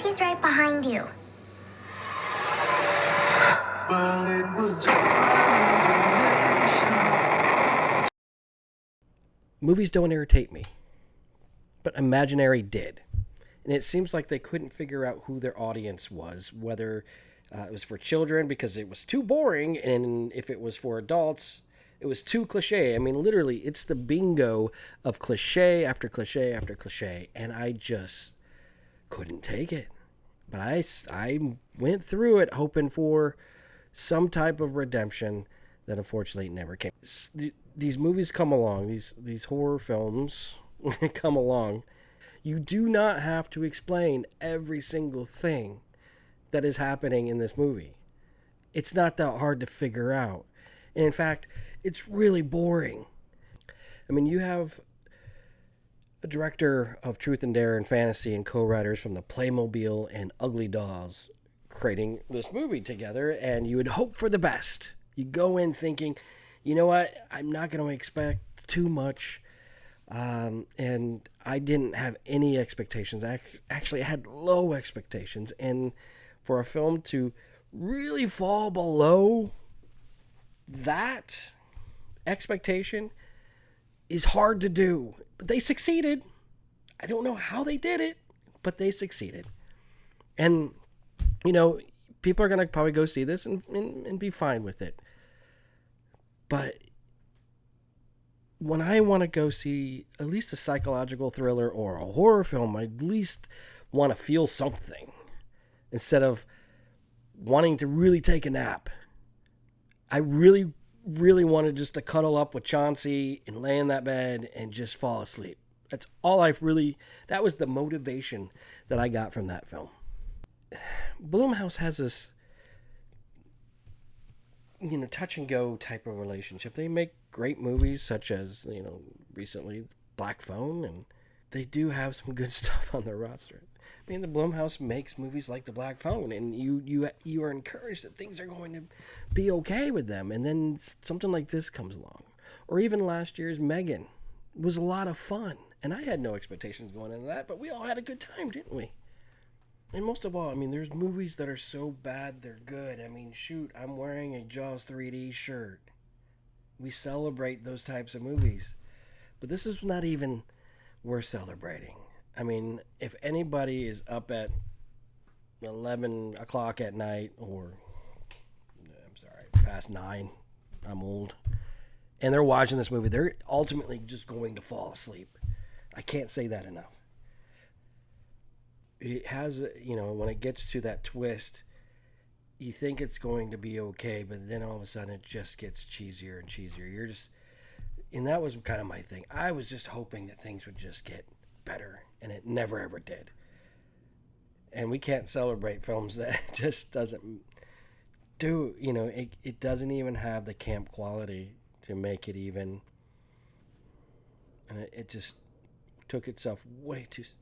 He's right behind you. But it was just my imagination. Movies don't irritate me, but Imaginary did. And it seems like they couldn't figure out who their audience was, whether it was for children because it was too boring, and if it was for adults, it was too cliche. I mean, literally, it's the bingo of cliche after cliche after cliche, and I just couldn't take it. But I went through it hoping for some type of redemption that unfortunately never came. These movies come along, these horror films come along. You do not have to explain every single thing that is happening in this movie. It's not that hard to figure out. And in fact, it's really boring. I mean, you have a director of Truth and Dare and Fantasy and co-writers from the Playmobil and Ugly Dolls creating this movie together, and you would hope for the best. You go in thinking, you know what, I'm not going to expect too much. And I didn't have any expectations. I actually had low expectations. And for a film to really fall below that expectation is hard to do. But they succeeded. I don't know how they did it, but they succeeded. And, you know, people are going to probably go see this and be fine with it. But when I want to go see at least a psychological thriller or a horror film, I at least want to feel something instead of wanting to really take a nap. I really, really wanted just to cuddle up with Chauncey and lay in that bed and just fall asleep. That's all that was the motivation that I got from that film. Blumhouse has this, touch and go type of relationship. They make great movies such as, recently Black Phone, and they do have some good stuff on their roster. I mean, the Blumhouse makes movies like The Black Phone, and you are encouraged that things are going to be okay with them, and then something like this comes along. Or even last year's Megan was a lot of fun, and I had no expectations going into that, but we all had a good time, didn't we? And most of all, I mean, there's movies that are so bad they're good. I mean, shoot, I'm wearing a Jaws 3D shirt. We celebrate those types of movies. But this is not even worth celebrating. I mean, if anybody is up at 11 o'clock at night, or, past 9, I'm old, and they're watching this movie, they're ultimately just going to fall asleep. I can't say that enough. It has, when it gets to that twist, you think it's going to be okay, but then all of a sudden it just gets cheesier and cheesier. And that was kind of my thing. I was just hoping that things would just get better, and it never ever did. And we can't celebrate films that just doesn't do, it doesn't even have the camp quality to make it even, and it just took itself way too seriously.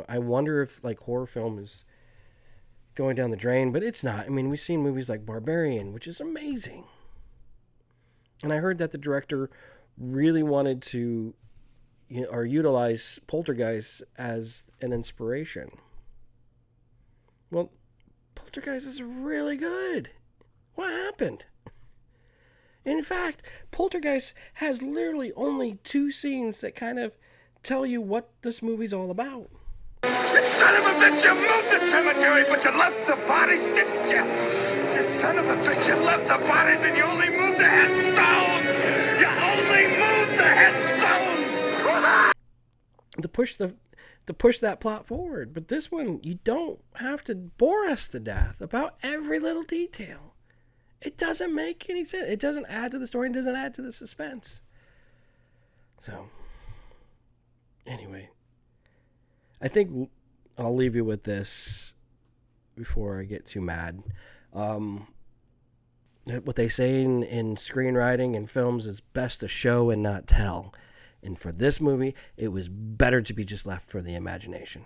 I wonder if horror film is going down the drain, but it's not. I mean, we've seen movies like Barbarian, which is amazing. And I heard that the director really wanted to, or utilize Poltergeist as an inspiration. Well, Poltergeist is really good. What happened? In fact, Poltergeist has literally only 2 scenes that kind of tell you what this movie's all about. You son of a bitch, you moved the cemetery, but you left the bodies, didn't you? You son of a bitch, you left the bodies and you only moved the headstones! You only moved the headstones! To push that plot forward. But this one, you don't have to bore us to death about every little detail. It doesn't make any sense. It doesn't add to the story. It doesn't add to the suspense. So, anyway, I think I'll leave you with this before I get too mad. What they say in screenwriting and films is best to show and not tell. And for this movie, it was better to be just left for the imagination.